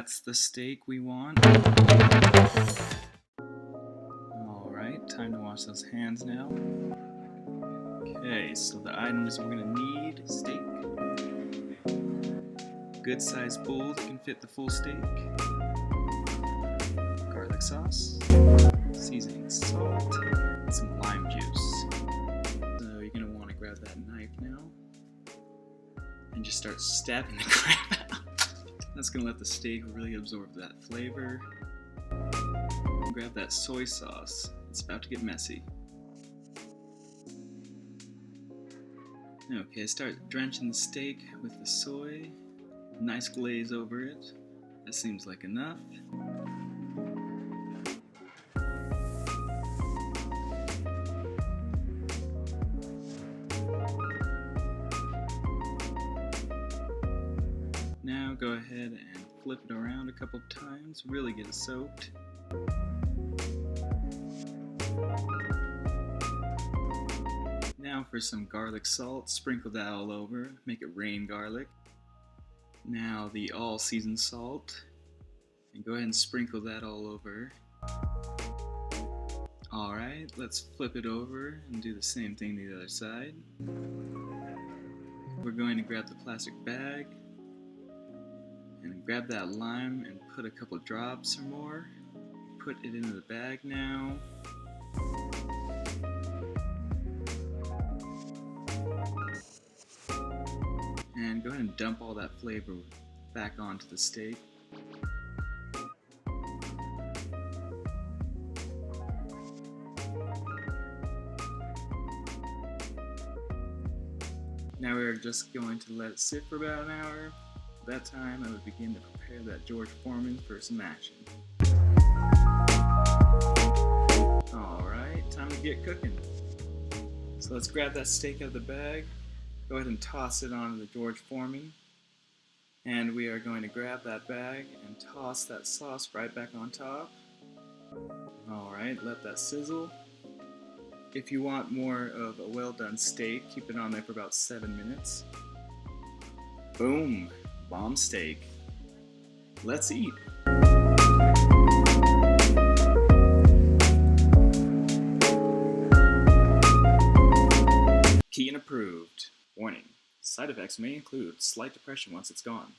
That's the steak we want. Alright, time to wash those hands now. Okay, so the items we're gonna need: steak, good sized bowl that can fit the full steak, garlic sauce, seasoning salt, and some lime juice. So you're gonna want to grab that knife now and just start stabbing the crap out. That's gonna let the steak really absorb that flavor. Grab that soy sauce. It's about to get messy. Okay, start drenching the steak with the soy. Nice glaze over it. That seems like enough. Now go ahead and flip it around a couple times, really get it soaked. Now for some garlic salt, sprinkle that all over, make it rain garlic. Now the all seasoned salt, and go ahead and sprinkle that all over. Alright, let's flip it over and do the same thing to the other side. We're going to grab the plastic bag and grab that lime and put a couple drops or more. Put it into the bag now. And go ahead and dump all that flavor back onto the steak. Now we're just going to let it sit for about an hour. At that time, I would begin to prepare that George Foreman for some action. Alright, time to get cooking. So let's grab that steak out of the bag. Go ahead and toss it onto the George Foreman. And we are going to grab that bag and toss that sauce right back on top. Alright, let that sizzle. If you want more of a well done steak, keep it on there for about 7 minutes. Boom! Bomb steak. Let's eat! Key and approved. Warning: side effects may include slight depression once it's gone.